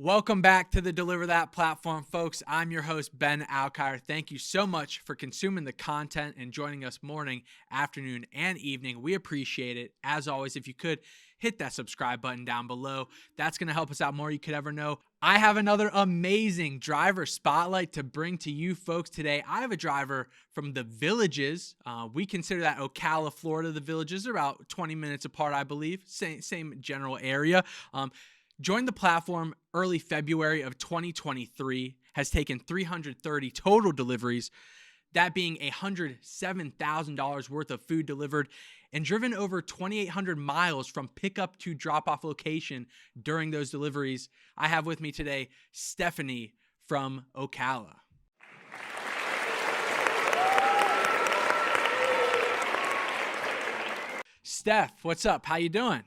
Welcome back to the DeliverThat platform, folks. I'm your host, Ben Outlier. Thank you so much for consuming the content and joining us morning, afternoon, and evening. We appreciate it. As always, if you could, hit that subscribe button down below. That's going to help us out more than you could ever know. I have another amazing driver spotlight to bring to you folks today. I have a driver from the Villages. We consider that Ocala, Florida. The Villages are about 20 minutes apart, I believe. Same general area. Joined the platform early February of 2023, has taken 330 total deliveries, that being $107,000 worth of food delivered, and driven over 2,800 miles from pickup to drop-off location during those deliveries. I have with me today Stephanie from Ocala. Steph, what's up? How you doing?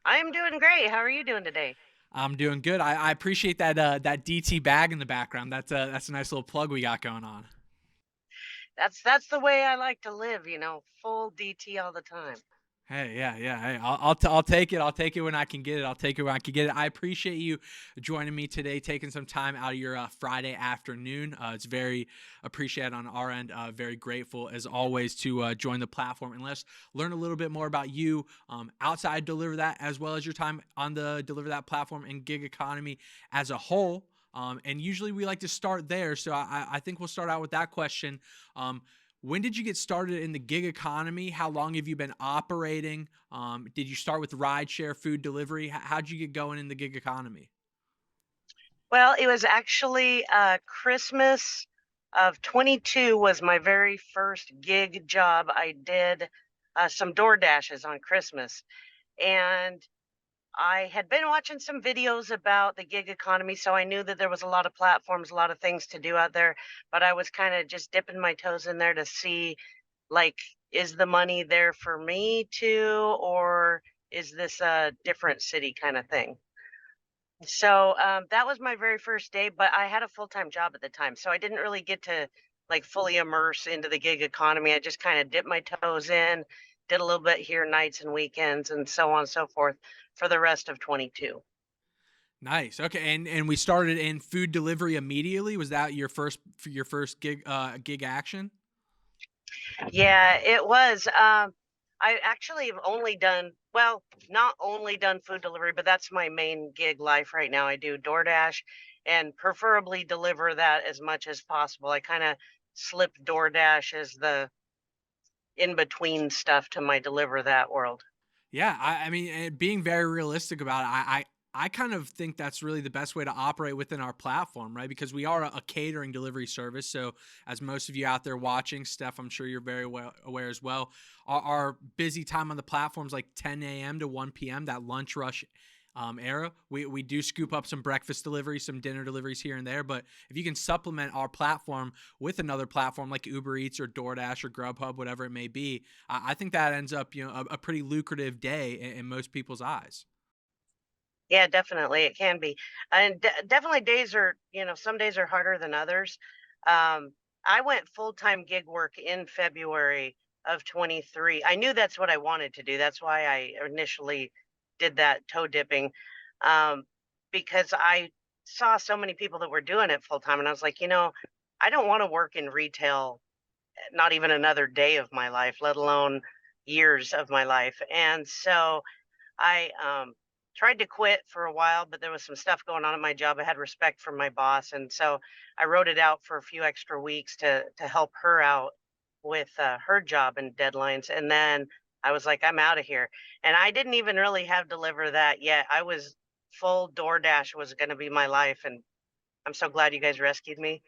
I'm doing great. How are you doing today? I'm doing good. I appreciate that DT bag in the background. That's a nice little plug we got going on. That's the way I like to live, full DT all the time. Hey, yeah. Hey, I'll take it. I'll take it when I can get it. I'll take it when I can get it. I appreciate you joining me today, taking some time out of your Friday afternoon. It's very appreciated on our end. Very grateful as always to join the platform and let's learn a little bit more about you outside DeliverThat, as well as your time on the DeliverThat platform and gig economy as a whole. And usually we like to start there. So I think we'll start out with that question. When did you get started in the gig economy? How long have you been operating? Did you start with rideshare food delivery? How'd you get going in the gig economy? Well, it was actually Christmas of 22 was my very first gig job. I did some door dashes on Christmas, and I had been watching some videos about the gig economy, so I knew that there was a lot of platforms, a lot of things to do out there, but I was kind of just dipping my toes in there to see, like, is the money there for me too, or is this a different city kind of thing? So that was my very first day, but I had a full-time job at the time, so I didn't really get to like fully immerse into the gig economy. I just kind of dipped my toes in, did a little bit here nights and weekends and so on and so forth for the rest of 22. Nice. Okay, and we started in food delivery immediately. Was that your first gig action? Yeah, it was. I actually have only done, well, not only done food delivery, but that's my main gig life right now. I do DoorDash and preferably deliver that as much as possible. I kind of slip DoorDash as the in between stuff to my deliver that world. Yeah, I mean, being very realistic about it, I kind of think that's really the best way to operate within our platform, right? Because we are a catering delivery service. So, as most of you out there watching, Steph, I'm sure you're very well aware as well. Our busy time on the platform is like 10 a.m. to 1 p.m., that lunch rush era. We do scoop up some breakfast deliveries, some dinner deliveries here and there. But if you can supplement our platform with another platform like Uber Eats or DoorDash or Grubhub, whatever it may be, I think that ends up a pretty lucrative day in most people's eyes. Yeah, definitely it can be, and definitely days are, some days are harder than others. I went full time gig work in February of 23. I knew that's what I wanted to do. That's why I initially did that toe dipping, um, because I saw so many people that were doing it full time, and I was like, I don't want to work in retail, not even another day of my life, let alone years of my life. And so I tried to quit for a while, but there was some stuff going on at my job. I had respect for my boss, and so I wrote it out for a few extra weeks to help her out with her job and deadlines. And then I was like, I'm out of here. And I didn't even really have deliver that yet. I was full DoorDash was going to be my life, and I'm so glad you guys rescued me.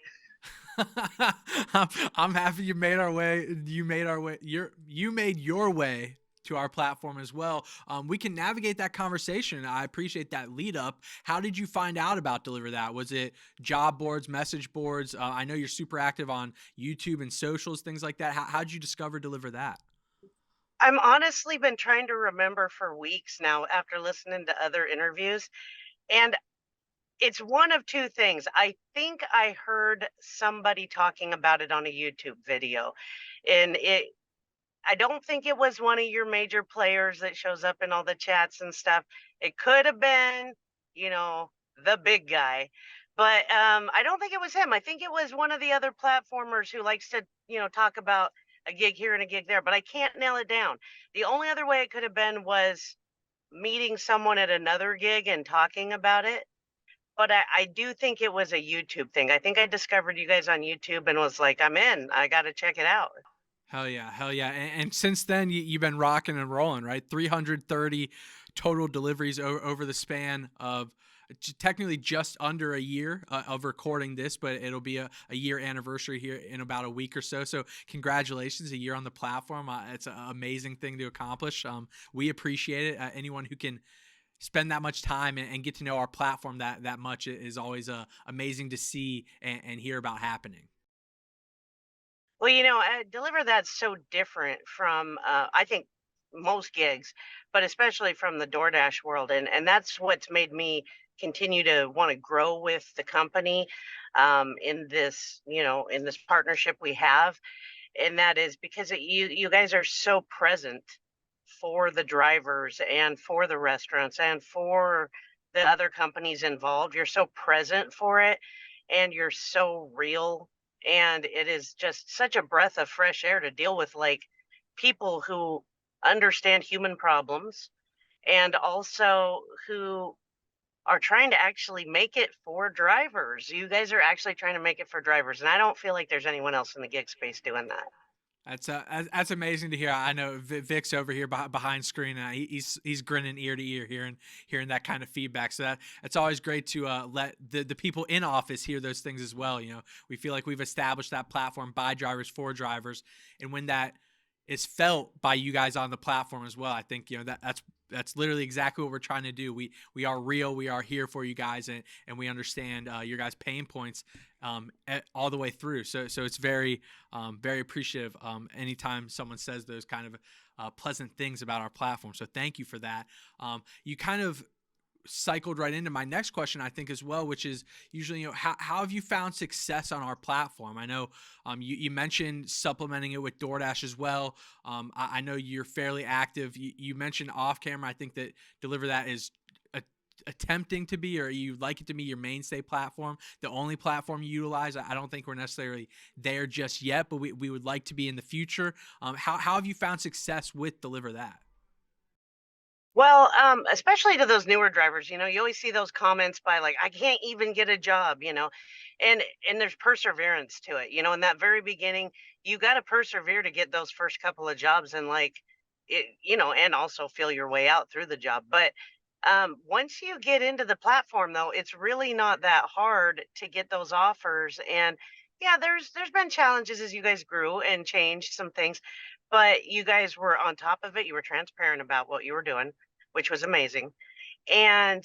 I'm happy you made our way. You made our way. You made your way to our platform as well. We can navigate that conversation. I appreciate that lead up. How did you find out about DeliverThat? Was it job boards, message boards? I know you're super active on YouTube and socials, things like that. How did you discover DeliverThat? I'm honestly been trying to remember for weeks now after listening to other interviews. And it's one of two things. I think I heard somebody talking about it on a YouTube video, and I don't think it was one of your major players that shows up in all the chats and stuff. It could have been, you know, the big guy. But I don't think it was him. I think it was one of the other platformers who likes to, talk about a gig here and a gig there, but I can't nail it down. The only other way it could have been was meeting someone at another gig and talking about it. But I do think it was a YouTube thing. I think I discovered you guys on YouTube and was like, I'm in. I got to check it out. Hell yeah, hell yeah! And since then, you've been rocking and rolling, right? 330 total deliveries over the span of technically just under a year of recording this, but it'll be a year anniversary here in about a week or so. So congratulations, a year on the platform. It's an amazing thing to accomplish. We appreciate it. Anyone who can spend that much time and get to know our platform that much is always amazing to see and hear about happening. Well, Deliver that's so different from I think most gigs, but especially from the DoorDash world, and that's what's made me continue to want to grow with the company in this in this partnership we have, and that is because you guys are so present for the drivers and for the restaurants and for the other companies involved. You're so present for it, and you're so real, and it is just such a breath of fresh air to deal with, like, people who understand human problems and also who are trying to actually make it for drivers. You guys are actually trying to make it for drivers, and I don't feel like there's anyone else in the gig space doing that. That's amazing to hear. I know Vic's over here behind screen. He's grinning ear to ear, hearing that kind of feedback. So that's always great to let the people in office hear those things as well. We feel like we've established that platform by drivers for drivers, and when that is felt by you guys on the platform as well, I think that's literally exactly what we're trying to do. We are real. We are here for you guys, and we understand your guys' pain points all the way through. So it's very appreciative anytime someone says those kind of pleasant things about our platform. So thank you for that. You kind of cycled right into my next question, I think, as well, which is usually, how have you found success on our platform? I know you mentioned supplementing it with DoorDash as well. I know you're fairly active. You mentioned off camera, I think that DeliverThat is attempting to be, or you like it to be, your mainstay platform, the only platform you utilize. I don't think we're necessarily there just yet, but we would like to be in the future. How have you found success with DeliverThat? Well, especially to those newer drivers, you always see those comments by like, I can't even get a job, and there's perseverance to it. In that very beginning, you got to persevere to get those first couple of jobs and like it, and also feel your way out through the job. But once you get into the platform though, it's really not that hard to get those offers. And yeah, there's been challenges as you guys grew and changed some things, but you guys were on top of it. You were transparent about what you were doing, which was amazing. And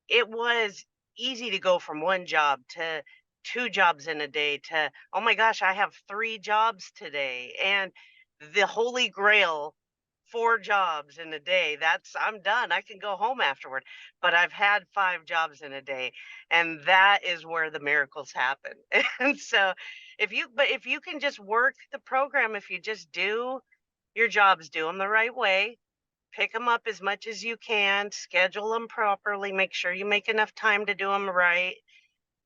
it was easy to go from one job to two jobs in a day to, oh my gosh, I have three jobs today. And the holy grail, four jobs in a day. I'm done. I can go home afterward. But I've had five jobs in a day. And that is where the miracles happen. And so if you can just work the program, if you just do your jobs, do them the right way, pick them up as much as you can, schedule them properly, make sure you make enough time to do them right,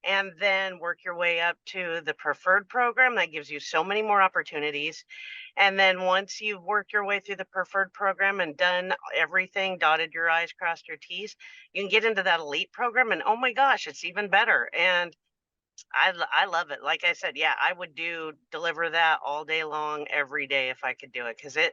and then work your way up to the preferred program. That gives you so many more opportunities. And then once you've worked your way through the preferred program and done everything, dotted your I's, crossed your T's, you can get into that elite program. And oh my gosh, it's even better. And I love it. Like I said, yeah, I would deliver that all day long, every day if I could do it, because the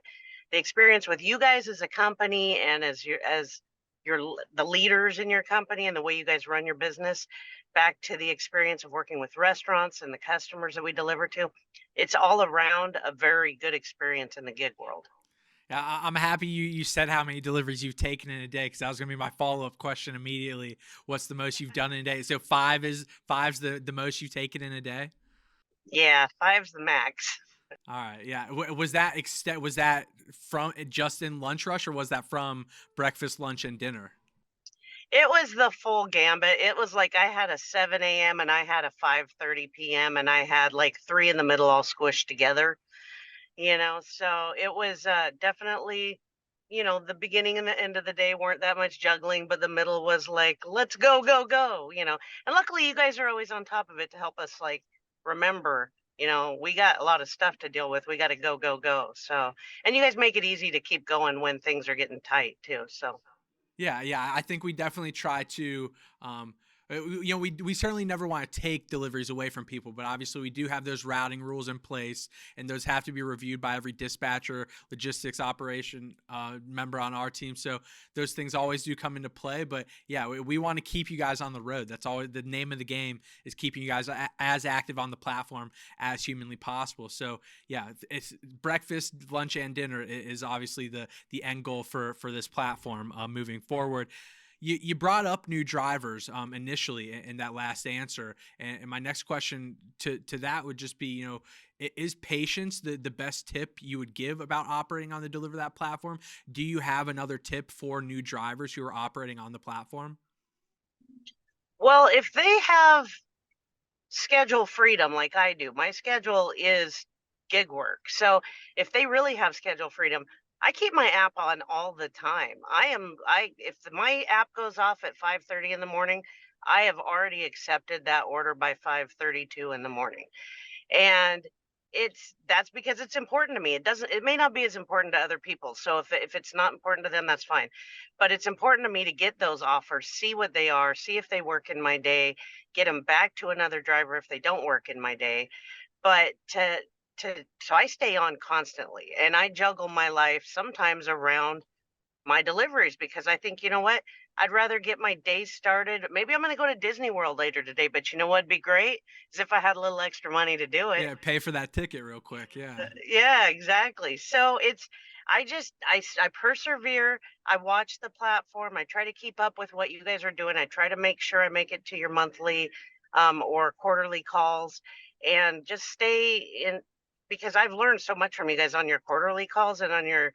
experience with you guys as a company and the leaders in your company and the way you guys run your business, back to the experience of working with restaurants and the customers that we deliver to, it's all around a very good experience in the gig world. Yeah, I'm happy you said how many deliveries you've taken in a day, because that was gonna be my follow up question immediately. What's the most you've done in a day? So five's the most you've taken in a day. Yeah, five's the max. All right, yeah. Was that from just in lunch rush, or was that from breakfast, lunch, and dinner? It was the full gambit. It was like I had a 7 a.m. and I had a 5:30 p.m. and I had like three in the middle all squished together. So it was definitely the beginning and the end of the day weren't that much juggling, but the middle was like, let's go, go, go. And luckily you guys are always on top of it to help us like remember, we got a lot of stuff to deal with. We got to go, go, go. So, and you guys make it easy to keep going when things are getting tight too. So, Yeah, yeah. I think we definitely try to, we certainly never want to take deliveries away from people, but obviously we do have those routing rules in place, and those have to be reviewed by every dispatcher, logistics operation member on our team. So those things always do come into play. But yeah, we want to keep you guys on the road. That's always the name of the game, is keeping you guys as active on the platform as humanly possible. So yeah, it's breakfast, lunch, and dinner is obviously the end goal for this platform moving forward. You brought up new drivers initially in that last answer, and my next question to that would just be, is patience the best tip you would give about operating on the DeliverThat platform? Do you have another tip for new drivers who are operating on the platform? well, if they have schedule freedom like I do. My schedule is gig work. So if they really have schedule freedom, I keep my app on all the time. I if my app goes off at 5:30 in the morning, I have already accepted that order by 5:32 in the morning. And that's because it's important to me. It may not be as important to other people. So if it's not important to them, that's fine. But it's important to me to get those offers, see what they are, see if they work in my day, get them back to another driver if they don't work in my day. But to so I stay on constantly, and I juggle my life sometimes around my deliveries because I think, you know what? I'd rather get my day started. Maybe I'm going to go to Disney World later today, but you know what'd be great? Is if I had a little extra money to do it. Yeah, pay for that ticket real quick. Yeah. Yeah, exactly. So I persevere. I watch the platform. I try to keep up with what you guys are doing. I try to make sure I make it to your monthly or quarterly calls and just stay in because I've learned so much from you guys on your quarterly calls and on your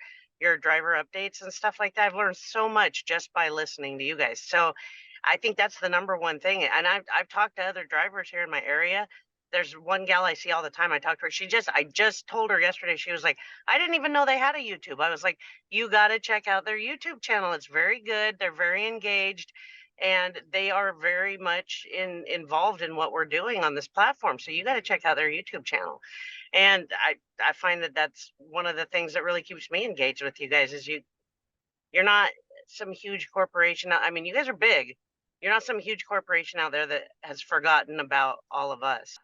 driver updates and stuff like that. I've learned so much just by listening to you guys. So I think that's the number one thing. And I've talked to other drivers here in my area. There's one gal I see all the time. I talk to her. I just told her yesterday. She was like, I didn't even know they had a YouTube. I was like, you got to check out their YouTube channel. It's very good. They're very engaged, and they are very much involved in what we're doing on this platform. So you got to check out their YouTube channel. And I find that that's one of the things that really keeps me engaged with you guys is you're not some huge corporation. I mean, you guys are big. You're not some huge corporation out there that has forgotten about all of us.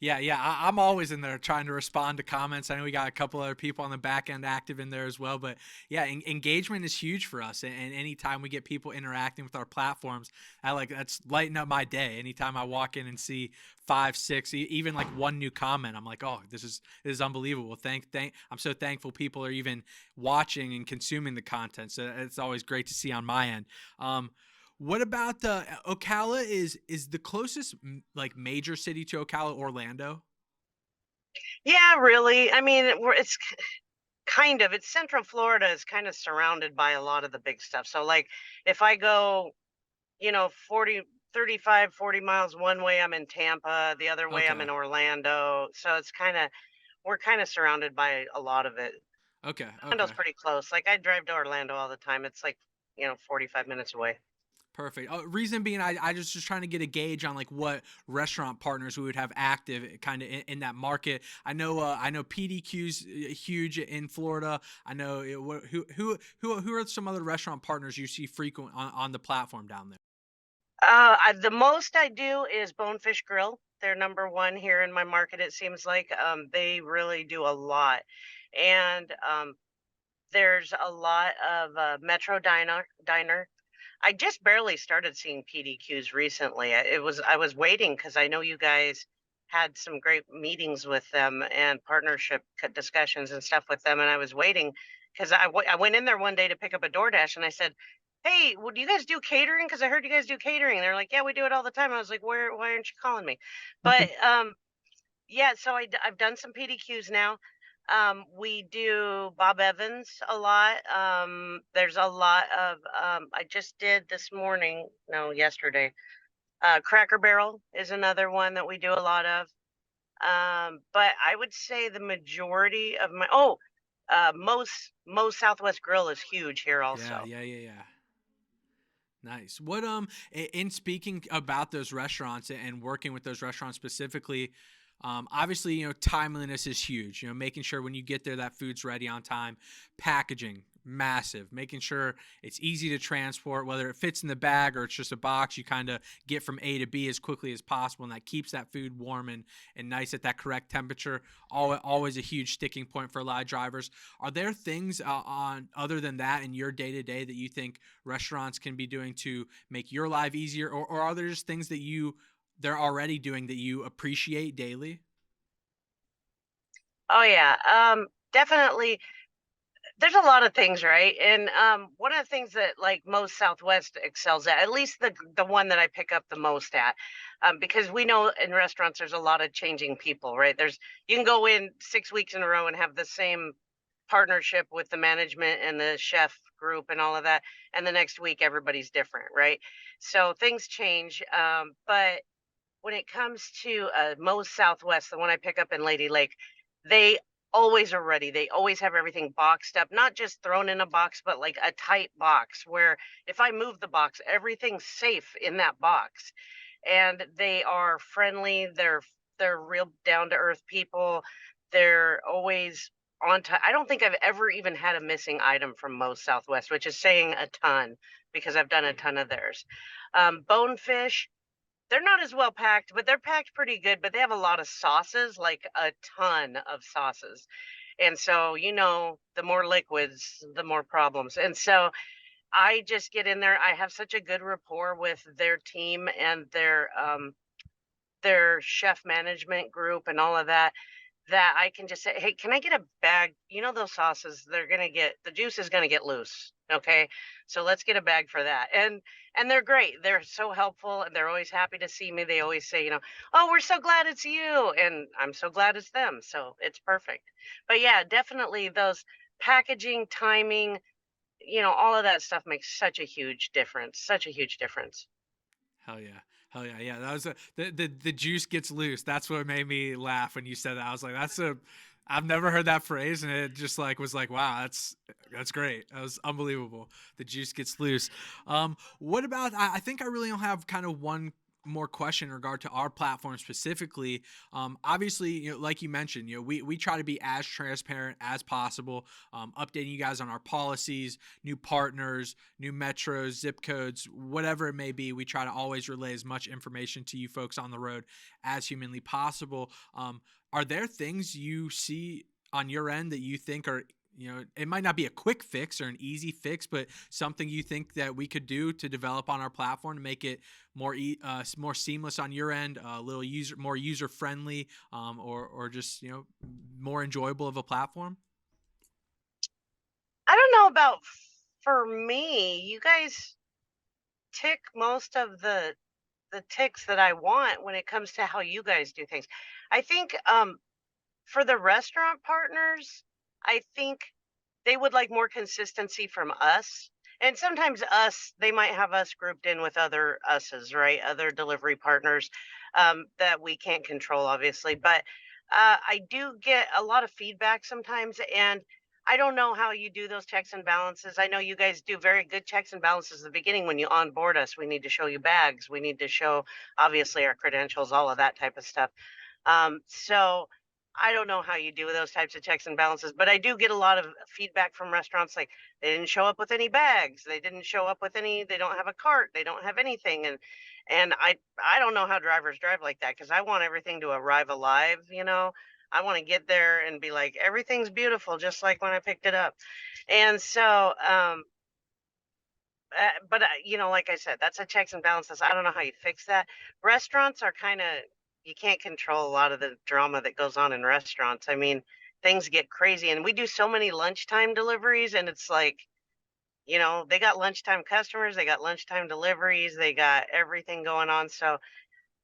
Yeah, yeah. I'm always in there trying to respond to comments. I know we got a couple other people on the back end active in there as well, but yeah, engagement is huge for us. And anytime we get people interacting with our platforms, that's lighting up my day. Anytime I walk in and see five, six, even like one new comment, I'm like, oh, this is unbelievable. I'm so thankful people are even watching and consuming the content. So it's always great to see on my end. What about the Ocala is the closest like major city to Ocala, Orlando? Yeah, really. I mean, kind of. It's Central Florida is kind of surrounded by a lot of the big stuff. So like if I go, 35, 40 miles one way, I'm in Tampa, the other way I'm Okay. in Orlando. So we're kind of surrounded by a lot of it. Okay. Orlando's Okay. pretty close. Like I drive to Orlando all the time. It's like, 45 minutes away. Perfect. Reason being, I just trying to get a gauge on like what restaurant partners we would have active kind of in that market. I know PDQ's huge in Florida. I know who are some other restaurant partners you see frequent on the platform down there? The most I do is Bonefish Grill. They're number one here in my market. It seems like they really do a lot, and there's a lot of Metro Diner. I just barely started seeing PDQs recently. I was waiting because I know you guys had some great meetings with them and discussions and stuff with them, and I was waiting because I went in there one day to pick up a DoorDash, and I said, "Hey, would you guys do catering? Because I heard you guys do catering." And they're like, "Yeah, we do it all the time." I was like, "Where? Why aren't you calling me?" But yeah, so I've done some PDQs now. We do Bob Evans a lot. There's a lot of I just did this morning, no, yesterday. Cracker Barrel is another one that we do a lot of. But I would say the majority of Moe's Southwest Grill is huge here Yeah, also. yeah, yeah, yeah. Nice. What in speaking about those restaurants and working with those restaurants specifically, obviously, timeliness is huge. Making sure when you get there that food's ready on time. Packaging, massive. Making sure it's easy to transport, whether it fits in the bag or it's just a box. You kind of get from A to B as quickly as possible, and that keeps that food warm and nice at that correct temperature. Always a huge sticking point for a lot of drivers. Are there things on other than that in your day to day that you think restaurants can be doing to make your life easier, or are there just things that they're already doing that you appreciate daily? Oh yeah, definitely. There's a lot of things, right? And one of the things that like most Southwest excels at least the one that I pick up the most at, because we know in restaurants there's a lot of changing people, right? You can go in 6 weeks in a row and have the same partnership with the management and the chef group and all of that, and the next week everybody's different, right? So things change. But when it comes to Moe's Southwest, the one I pick up in Lady Lake, they always are ready. They always have everything boxed up, not just thrown in a box, but like a tight box where if I move the box, everything's safe in that box. And they are friendly. They're real down to earth people. They're always on time. I don't think I've ever even had a missing item from Moe's Southwest, which is saying a ton because I've done a ton of theirs. Bonefish, they're not as well packed, but they're packed pretty good, but they have a lot of sauces, like a ton of sauces. And so, the more liquids, the more problems. And so I just get in there. I have such a good rapport with their team and their chef management group and all of that, that I can just say, "Hey, can I get a bag? You know those sauces, the juice is gonna get loose. Okay. So let's get a bag for that." And they're great. They're so helpful and they're always happy to see me. They always say, "Oh, we're so glad it's you." And I'm so glad it's them. So it's perfect. But yeah, definitely those packaging, timing, all of that stuff makes such a huge difference. Such a huge difference. Hell yeah. Hell yeah. Yeah. That was the juice gets loose. That's what made me laugh when you said that. I was like, I've never heard that phrase, and it just like was like, wow, that's great. That was unbelievable. The juice gets loose. What about? I think I really don't have kind of one more question in regard to our platform specifically. Obviously, like you mentioned, we try to be as transparent as possible, updating you guys on our policies, new partners, new metros, zip codes, whatever it may be. We try to always relay as much information to you folks on the road as humanly possible. Are there things you see on your end that you think are, it might not be a quick fix or an easy fix, but something you think that we could do to develop on our platform to make it more seamless on your end, a little more user friendly, or just more enjoyable of a platform? I don't know about for me. You guys tick most of the ticks that I want when it comes to how you guys do things. I think for the restaurant partners, I think they would like more consistency from us. And sometimes they might have us grouped in with other us's, right? Other delivery partners that we can't control, obviously. But I do get a lot of feedback sometimes. And I don't know how you do those checks and balances. I know you guys do very good checks and balances at the beginning when you onboard us. We need to show you bags. We need to show, obviously, our credentials, all of that type of stuff. So I don't know how you do those types of checks and balances, but I do get a lot of feedback from restaurants like they didn't show up with any bags, they didn't show up with any, they don't have a cart, they don't have anything, and I don't know how drivers drive like that because I want everything to arrive alive. I want to get there and be like everything's beautiful just like when I picked it up. And so but like I said, that's a checks and balances. I don't know how you fix that. Restaurants are kind of, you can't control a lot of the drama that goes on in restaurants. I mean, things get crazy, and we do so many lunchtime deliveries, and it's like, they got lunchtime customers, they got lunchtime deliveries, they got everything going on. So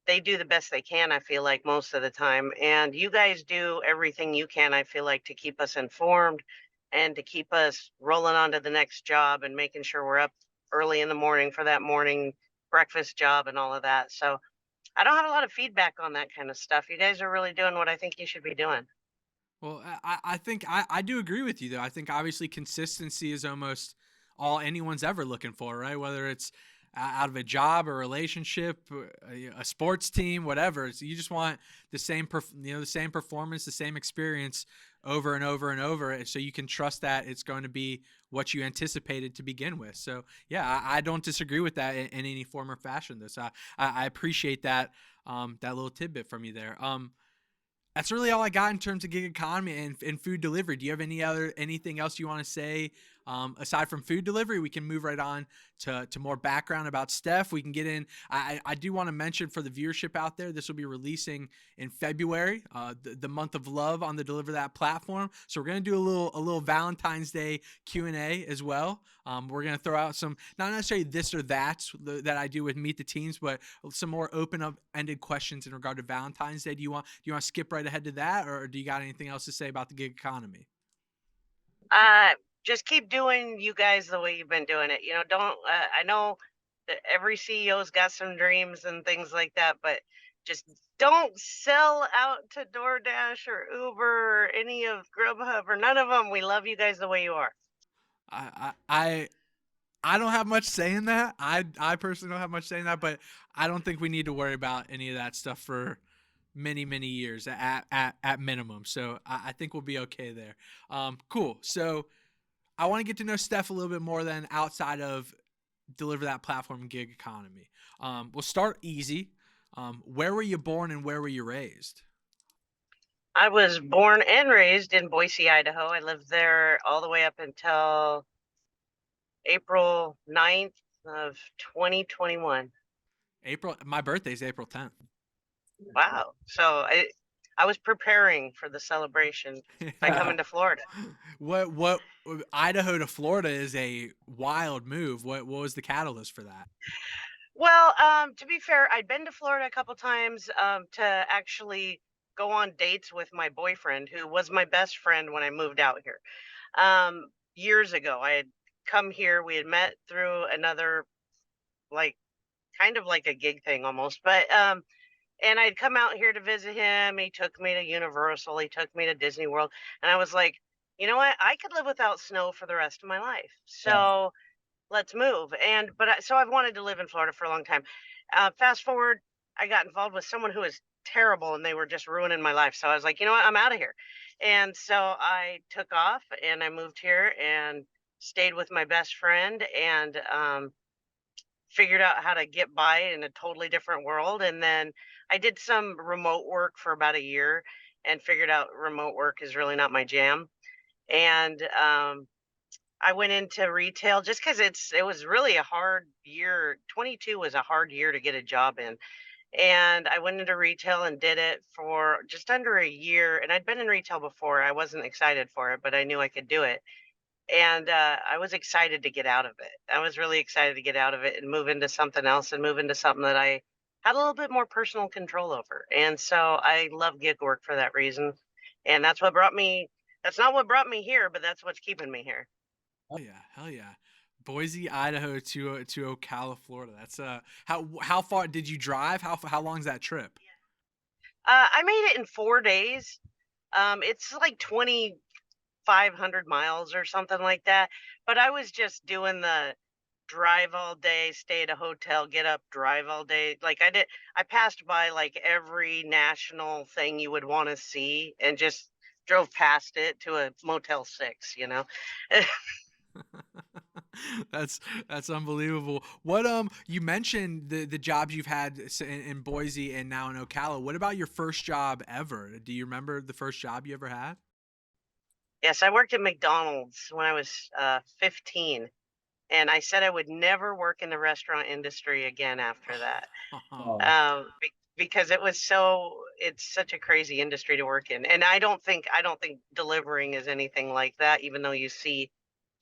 they do the best they can, I feel like, most of the time. And you guys do everything you can, I feel like, to keep us informed and to keep us rolling on to the next job and making sure we're up early in the morning for that morning breakfast job and all of that. So I don't have a lot of feedback on that kind of stuff. You guys are really doing what I think you should be doing. Well, I think I do agree with you though. I think obviously consistency is almost all anyone's ever looking for, right? Whether it's out of a job, a relationship, a sports team, whatever. So you just want the same, the same performance, the same experience over and over and over, so you can trust that it's going to be what you anticipated to begin with. So yeah, I don't disagree with that in any form or fashion. This I appreciate that that little tidbit from you there. That's really all I got in terms of gig economy and food delivery. Do you have anything else you want to say aside from food delivery? We can move right on to more background about Steph. We can get in. I do want to mention for the viewership out there, this will be releasing in February, the month of love on the DeliverThat platform. So we're gonna do a little Valentine's Day Q&A as well. We're gonna throw out some, not necessarily this or that I do with Meet the Teams, but some more open-ended questions in regard to Valentine's Day. Do you want to skip right ahead to that, or do you got anything else to say about the gig economy? Uh, just keep doing you guys the way you've been doing it. You know, don't. I know that every CEO's got some dreams and things like that, but just don't sell out to DoorDash or Uber or any of Grubhub or none of them. We love you guys the way you are. I I I don't have much saying that. I personally don't have much saying that, but I don't think we need to worry about any of that stuff for many years at minimum. So I think we'll be okay there. Cool. So I want to get to know Steph a little bit more than outside of deliver that platform and gig economy. We'll start easy. Where were you born and where were you raised? I was born and raised in Boise, Idaho. I lived there all the way up until April 9th of 2021. April. My birthday's April 10th. Wow. So I was preparing for the celebration by coming to Florida. What Idaho to Florida is a wild move. What was the catalyst for that? Well, to be fair, I'd been to Florida a couple times to actually go on dates with my boyfriend, who was my best friend when I moved out here. Years ago, I had come here. We had met through another, like, kind of like a gig thing almost, but and I'd come out here to visit him. He took me to Universal. He took me to Disney World, and I was like, you know what? I could live without snow for the rest of my life. So let's move. And so I've wanted to live in Florida for a long time. Fast forward, I got involved with someone who was terrible, and they were just ruining my life. So I was like, you know what? I'm out of here. And so I took off and I moved here and stayed with my best friend and figured out how to get by in a totally different world. And then I did some remote work for about a year and figured out remote work is really not my jam. And I went into retail just because it was really a hard year. 22 was a hard year to get a job in. And I went into retail and did it for just under a year. And I'd been in retail before. I wasn't excited for it, but I knew I could do it. And I was excited to get out of it. I was really excited to get out of it and move into something else and move into something that I had a little bit more personal control over. And so I love gig work for that reason. And that's not what brought me here, but that's what's keeping me here. Hell yeah, hell yeah. Boise, Idaho to Ocala, Florida. That's how far did you drive? How long is that trip? I made it in 4 days. It's like 2,500 miles or something like that. But I was just doing the drive all day, stay at a hotel, get up, drive all day. Like I passed by like every national thing you would want to see and just drove past it to a Motel 6, you know. that's that's unbelievable. What you mentioned the jobs you've had in Boise and now in Ocala. What about your first job ever? Do you remember the first job you ever had? Yes, I worked at McDonald's when I was 15, and I said I would never work in the restaurant industry again after that. Because it's such a crazy industry to work in. And I don't think delivering is anything like that, even though you see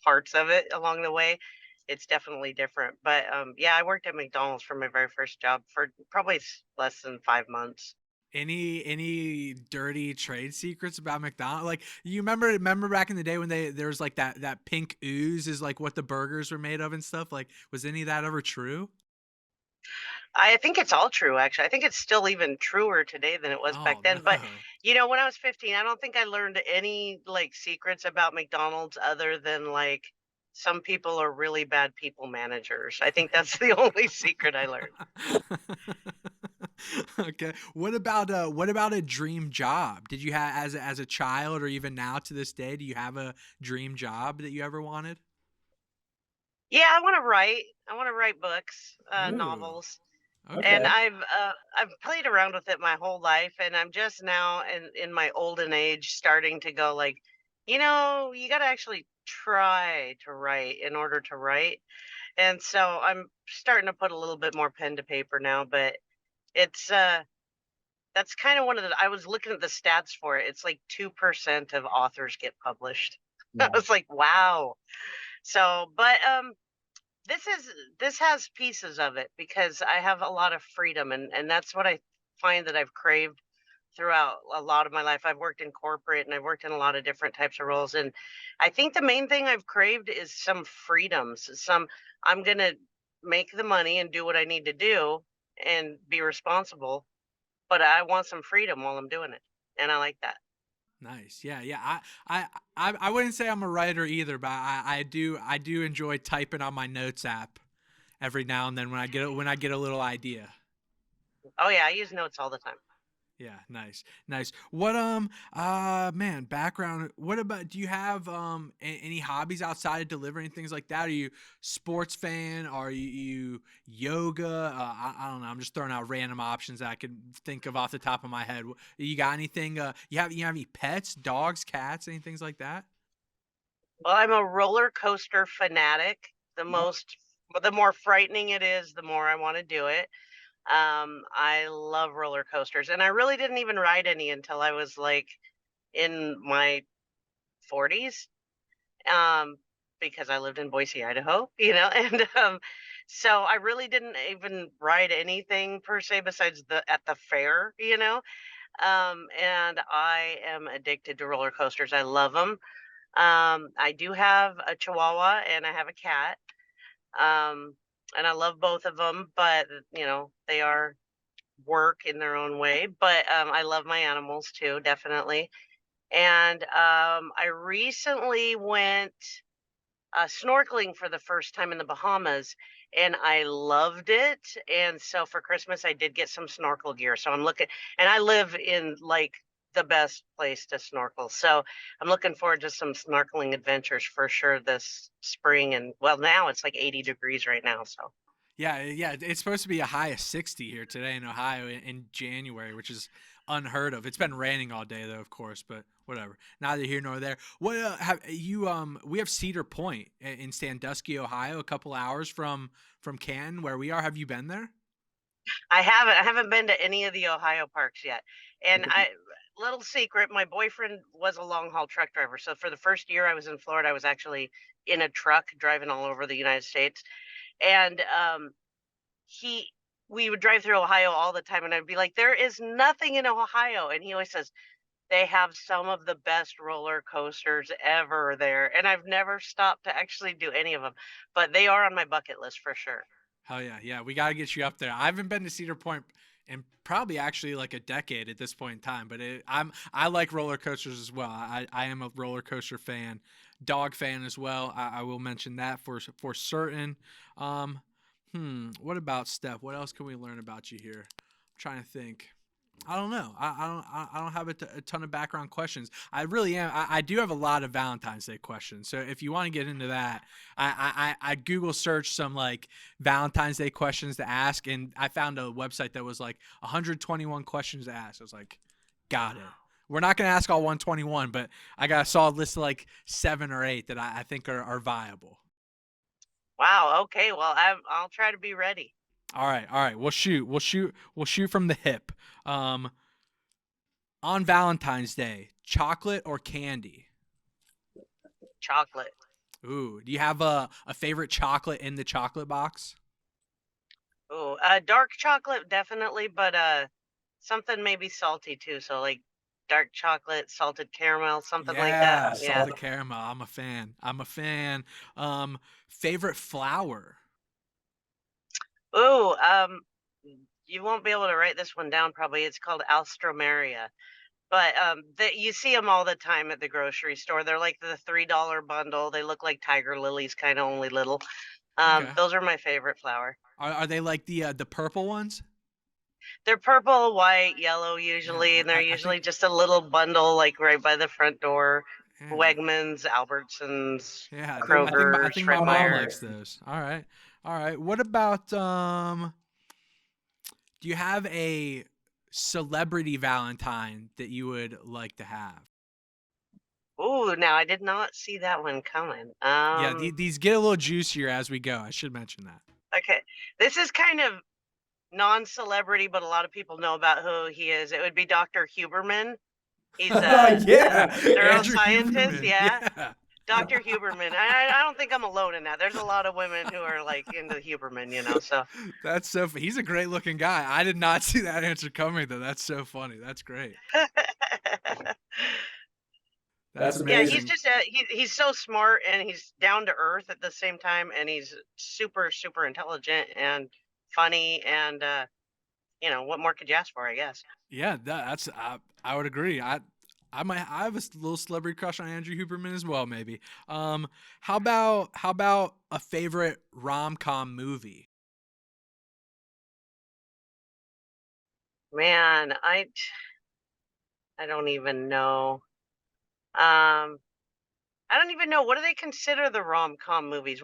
parts of it along the way. It's definitely different. But yeah, I worked at McDonald's for my very first job for probably less than 5 months. Any dirty trade secrets about McDonald's? Like you remember back in the day when there was like that pink ooze is like what the burgers were made of and stuff. Like was any of that ever true? I think it's all true, actually. I think it's still even truer today than it was back Oh then. But, no. when I was 15, I don't think I learned any like secrets about McDonald's other than like some people are really bad people managers. I think that's the only secret I learned. Okay. What about a dream job? Did you have as a child or even now to this day, do you have a dream job that you ever wanted? Yeah, I want to write. I want to write books, Ooh. novels. And Okay. I've played around with it my whole life, and I'm just now in my olden age starting to go like, you got to actually try to write in order to write. And so I'm starting to put a little bit more pen to paper now, but it's that's kind of one of the I was looking at the stats for it. It's like 2% of authors get published. I Yeah. was like, wow. So, but this is this has pieces of it because I have a lot of freedom, and that's what I find that I've craved throughout a lot of my life. I've worked in corporate and I've worked in a lot of different types of roles, and I think the main thing I've craved is some freedoms. Some I'm going to make the money and do what I need to do and be responsible, but I want some freedom while I'm doing it. And I like that. Nice. Yeah, yeah. I wouldn't say I'm a writer either, but I do enjoy typing on my notes app every now and then when I get a little idea. Oh yeah, I use notes all the time. Yeah, nice, nice. What man, background. What about? Do you have any hobbies outside of delivering things like that? Are you sports fan? Are you yoga? I don't know. I'm just throwing out random options that I can think of off the top of my head. You got anything? You have any pets, dogs, cats, any things like that? Well, I'm a roller coaster fanatic. The more frightening it is, the more I want to do it. I love roller coasters, and I really didn't even ride any until I was like in my 40s, um, because I lived in Boise, Idaho, and so I really didn't even ride anything per se besides the at the fair, and I am addicted to roller coasters. I love them. I do have a Chihuahua and I have a cat. Um, and I love both of them, but they are work in their own way. But I love my animals too, definitely. And I recently went snorkeling for the first time in the Bahamas, and I loved it. And so for Christmas, I did get some snorkel gear. So I'm looking, and I live in like the best place to snorkel. So I'm looking forward to some snorkeling adventures for sure this spring. And well, now it's like 80 degrees right now. So. Yeah, yeah. It's supposed to be a high of 60 here today in Ohio in January, which is unheard of. It's been raining all day though, of course, but whatever. Neither here nor there. What have you? We have Cedar Point in Sandusky, Ohio, a couple hours from Canton, where we are. Have you been there? I haven't been to any of the Ohio parks yet. And little secret, my boyfriend was a long haul truck driver. So for the first year I was in Florida, I was actually in a truck driving all over the United States. And he we would drive through Ohio all the time, and I'd be like, "There is nothing in Ohio." And he always says, "They have some of the best roller coasters ever there." And I've never stopped to actually do any of them, but they are on my bucket list for sure. Hell yeah, yeah. We got to get you up there. I haven't been to Cedar Point in probably actually like a decade at this point in time, but I like roller coasters as well. I am a roller coaster fan, dog fan as well. I will mention that for certain. Um, What about Steph? What else can we learn about you here? I'm trying to think. I don't know. I don't have a ton of background questions. I really am. I do have a lot of Valentine's Day questions. So if you want to get into that, I Google search some like Valentine's Day questions to ask, and I found a website that was like 121 questions to ask. I was like, got it. We're not gonna ask all 121, but I got a solid list of like 7 or 8 that I think are viable. Wow. Okay. Well, I'll try to be ready. All right, all right. We'll shoot from the hip. Um, on Valentine's Day, chocolate or candy? Chocolate. Ooh, do you have a favorite chocolate in the chocolate box? Oh, dark chocolate definitely, but something maybe salty too. So like dark chocolate, salted caramel, something like that. Yeah, Yeah. salted caramel. I'm a fan. I'm a fan. Favorite flower? Ooh, you won't be able to write this one down probably. It's called Alstroemeria. But, you see them all the time at the grocery store. They're like the $3 bundle. They look like tiger lilies, kinda only little. Okay. Those are my favorite flower. Are they like the purple ones? They're purple, white, yellow Yeah, usually, and they're I usually think just a little bundle, like, right by the front door. yeah. Wegmans, Albertsons, Yeah, I think I Kroger, think Fred my mom Meyer. likes those. All right. All right. What about do you have a celebrity Valentine that you would like to have? Ooh, now I did not see that one coming. Yeah, these get a little juicier as we go. I should mention that. Okay. This is kind of non-celebrity, but a lot of people know about who he is. It would be Dr. Huberman. He's Yeah, a Andrew neuroscientist, Huberman. yeah. Yeah. Dr. Huberman. I don't think I'm alone in that. There's a lot of women who are like into Huberman, so That's so he's a great looking guy. I did not see that answer coming though. That's so funny. That's great. That's That's yeah, amazing. he's just he's so smart and he's down to earth at the same time, and he's super super intelligent and funny, and what more could you ask for, I guess. Yeah, that's I would agree. I have a little celebrity crush on Andrew Huberman as well, maybe. How about a favorite rom-com movie? Man, I don't even know. Um, I don't even know, what do they consider the rom-com movies?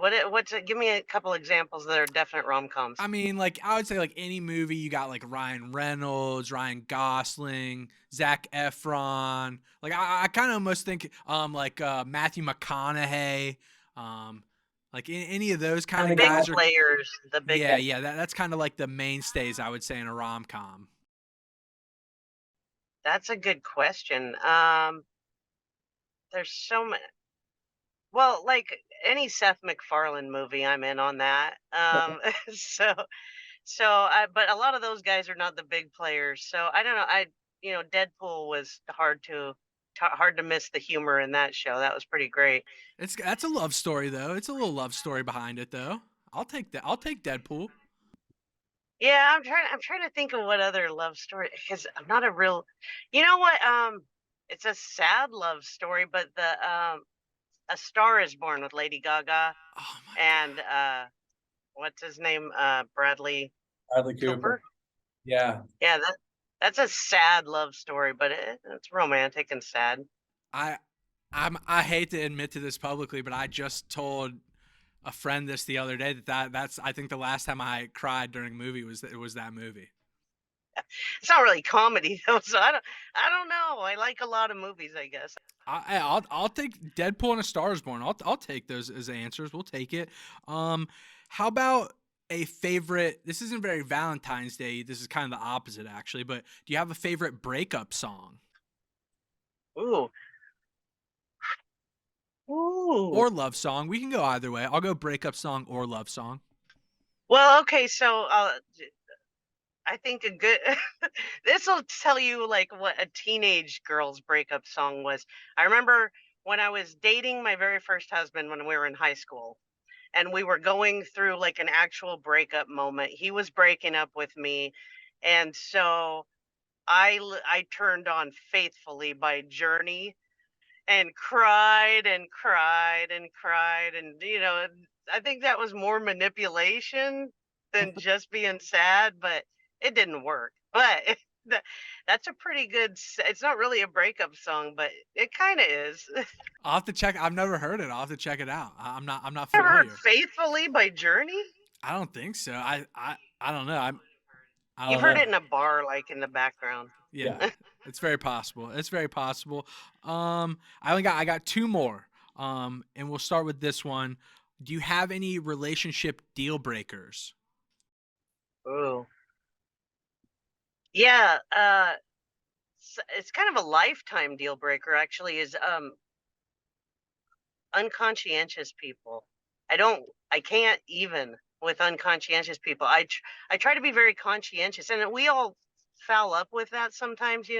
Give me a couple examples that are definite rom-coms. I mean, like I would say like any movie you got like Ryan Reynolds, Ryan Gosling, Zach Efron. Like I kind of almost think like Matthew McConaughey, um like any of those kind The of big guys are players, the big yeah, that's kind of like the mainstays I would say in a rom-com. That's a good question. There's so many. Well, like any Seth MacFarlane movie, I'm in on that. So but a lot of those guys are not the big players. So I don't know. Deadpool was hard to miss the humor in that show. That was pretty great. That's a love story though. It's a little love story behind it though. I'll take that. I'll take Deadpool. Yeah, I'm trying to think of what other love story, because I'm not a real. You know what? It's a sad love story, but the A Star Is Born with Lady Gaga Oh my and what's his name? Bradley Bradley Cooper. Cooper. Yeah. Yeah, that's a sad love story, but it's romantic and sad. I I hate to admit to this publicly, but I just told a friend this the other day that's I think the last time I cried during a movie was that movie. It's not really comedy though, so I don't know. I like a lot of movies, I guess. I'll take Deadpool and A Star Is Born. I'll take those as answers. We'll take it. How about a favorite? This isn't very Valentine's Day. This is kind of the opposite actually. But do you have a favorite breakup song Ooh, ooh. or love song? We can go either way. I'll go breakup song or love song. Well, okay, so I think a good this will tell you like what a teenage girl's breakup song was. I remember when I was dating my very first husband when we were in high school, and we were going through like an actual breakup moment. He was breaking up with me, and so I turned on Faithfully by Journey and cried and cried and cried, and I think that was more manipulation than just being sad, but it didn't work. But that, that's a pretty good it's not really a breakup song, but it kind of is. I'll have to check. I've never heard it. I'll have to check it out. I'm not Ever heard familiar. Faithfully by Journey? I don't think so. I don't know. I You've don't heard know. it in a bar, like in the background. Yeah, it's very possible. It's very possible. I got two more. And we'll start with this one. Do you have any relationship deal breakers? Ooh. Yeah, it's kind of a lifetime deal breaker actually, is unconscientious people. I can't even with unconscientious people. I try to be very conscientious, and we all foul up with that sometimes, you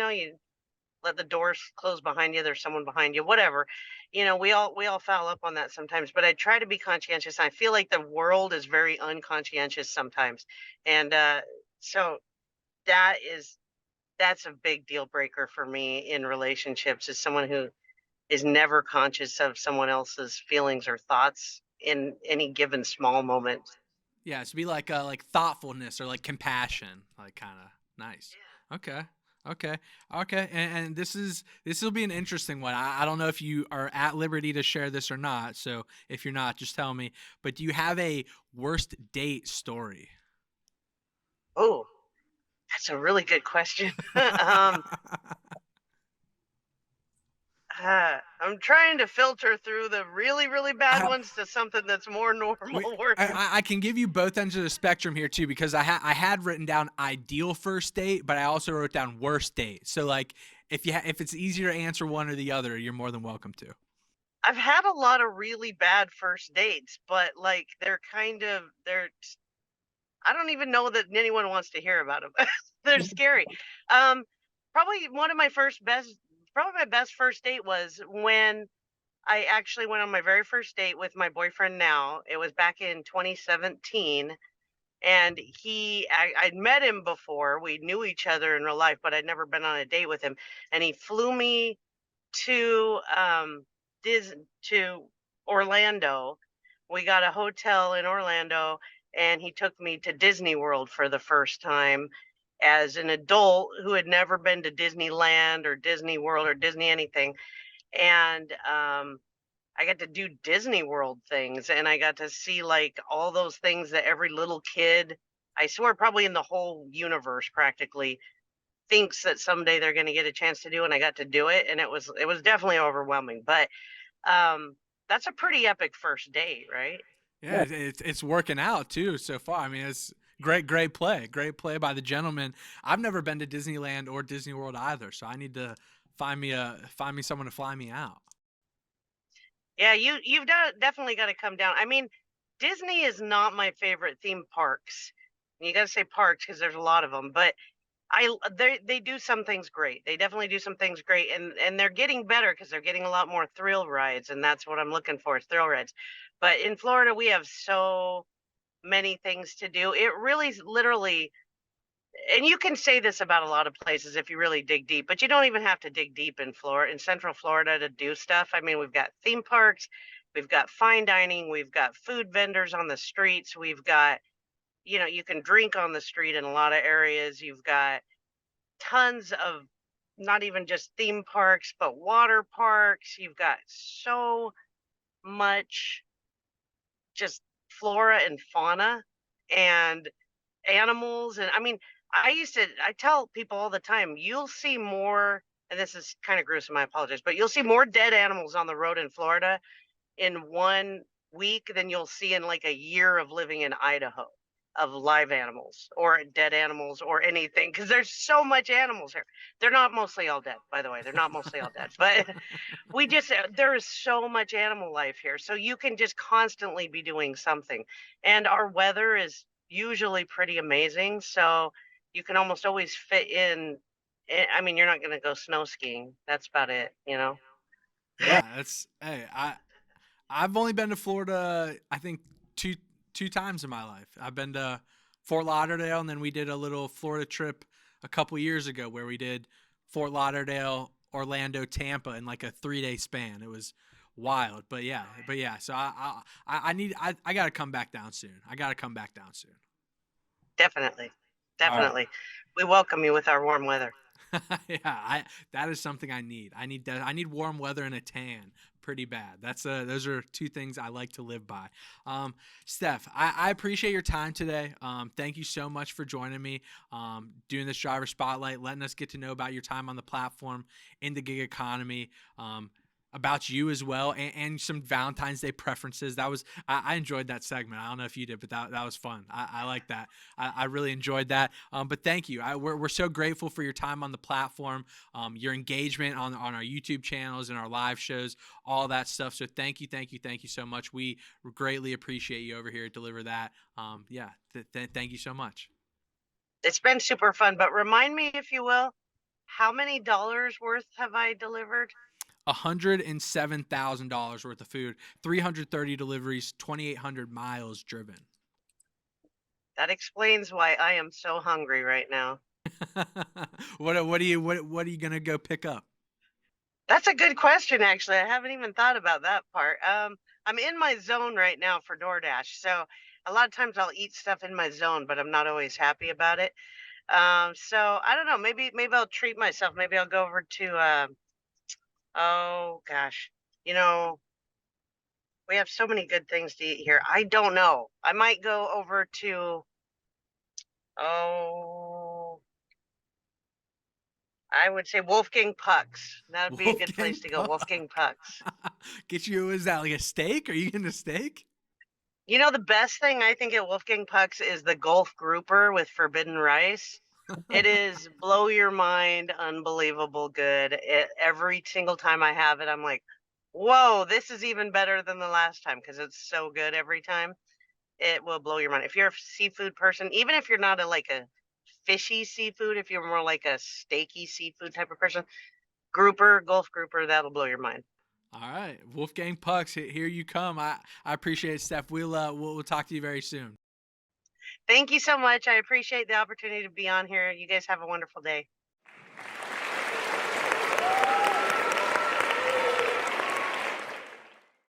let the doors close behind you, there's someone behind you, whatever. We all foul up on that sometimes, but I try to be conscientious. I feel like the world is very unconscientious sometimes. And so that is that's a big deal breaker for me in relationships, is someone who is never conscious of someone else's feelings or thoughts in any given small moment. Yeah, so be like thoughtfulness or like compassion, like kind of nice. Okay. Okay. Okay. And this will be an interesting one. I don't know if you are at liberty to share this or not. So if you're not, just tell me. But do you have a worst date story? Oh, that's a really good question. um, I'm trying to filter through the really, really bad I, ones to something that's more Wait, normal. Where I can give you both ends of the spectrum here too, because I had written down ideal first date, but I also wrote down worst date. So like if it's easier to answer one or the other, you're more than welcome to. I've had a lot of really bad first dates, but like they're I don't even know that anyone wants to hear about them. They're scary. Um, probably one of my probably my best first date was when I actually went on my very first date with my boyfriend now. It was back in 2017. And I'd met him before. We knew each other in real life, but I'd never been on a date with him. And he flew me to to Orlando. We got a hotel in Orlando, and he took me to Disney World for the first time as an adult who had never been to Disneyland or Disney World or Disney anything. And I got to do Disney World things, and I got to see like all those things that every little kid, I swear, probably in the whole universe practically, thinks that someday they're going to get a chance to do. And I got to do it, and it was definitely overwhelming. But that's a pretty epic first date, right? Yeah, it's working out too so far. I mean, it's great play by the gentleman. I've never been to Disneyland or Disney World either, so I need to find me someone to fly me out. Yeah, definitely got to come down. I mean, Disney is not my favorite theme parks. You got to say parks because there's a lot of them, but they do some things great. They definitely do some things great, and they're getting better because they're getting a lot more thrill rides, and that's what I'm looking for, is thrill rides. But in Florida, we have so many things to do. It really literally, and you can say this about a lot of places if you really dig deep, but you don't even have to dig deep in Florida, in Central Florida, to do stuff. I mean, we've got theme parks, we've got fine dining, we've got food vendors on the streets, we've got, you can drink on the street in a lot of areas. You've got tons of, not even just theme parks, but water parks. You've got so much just flora and fauna and animals. And I mean, I tell people all the time, you'll see more, and this is kind of gruesome, I apologize, but you'll see more dead animals on the road in Florida in 1 week than you'll see in like a year of living in Idaho, of live animals or dead animals or anything, because there's so much animals here. They're not mostly all dead, by the way. They're not mostly all dead, but there is so much animal life here. So you can just constantly be doing something. And our weather is usually pretty amazing. So you can almost always fit in. I mean, you're not going to go snow skiing. That's about it. Yeah, that's hey, I've only been to Florida, I think two times in my life. I've been to Fort Lauderdale, and then we did a little Florida trip a couple years ago where we did Fort Lauderdale, Orlando, Tampa in like a 3 day span. It was wild, but yeah. So I got to come back down soon. I got to come back down soon. Definitely. All right. Definitely. We welcome you with our warm weather. Yeah, that is something I need. I need that. I need warm weather and a tan pretty bad. Those are two things I like to live by. Steph, I appreciate your time today. Thank you so much for joining me, doing this driver spotlight, letting us get to know about your time on the platform in the gig economy. About you as well, and some Valentine's Day preferences. I enjoyed that segment. I don't know if you did, but that was fun. I like that. I really enjoyed that. But thank you. We're so grateful for your time on the platform, your engagement on our YouTube channels and our live shows, all that stuff. So thank you so much. We greatly appreciate you over here at Deliver That. Yeah, thank you so much. It's been super fun, but remind me, if you will, how many dollars worth have I delivered? $107,000 worth of food, 330 deliveries, 2,800 miles driven. That explains why I am so hungry right now. What are you gonna go pick up? That's a good question, actually. I haven't even thought about that part. I'm in my zone right now for DoorDash, so a lot of times I'll eat stuff in my zone, but I'm not always happy about it. So I don't know. Maybe I'll treat myself. Maybe I'll go over to oh gosh, you know, we have so many good things to eat here. I don't know. I might go over to oh, I would say Wolfgang Puck's. That would be a good Wolfgang place to go. Puck. Wolfgang Puck's. Get you, is that like a steak? Are you getting a steak? You know, the best thing I think at Wolfgang Puck's is the Gulf Grouper with forbidden rice. It is blow your mind, unbelievable good. Every single time I have it, I'm like, whoa, this is even better than the last time because it's so good every time. It will blow your mind. If you're a seafood person, even if you're not like a fishy seafood, if you're more like a steaky seafood type of person, grouper, Gulf Grouper, that'll blow your mind. All right, Wolfgang Pucks, here you come. I appreciate it, Steph. We'll talk to you very soon. Thank you so much. I appreciate the opportunity to be on here. You guys have a wonderful day.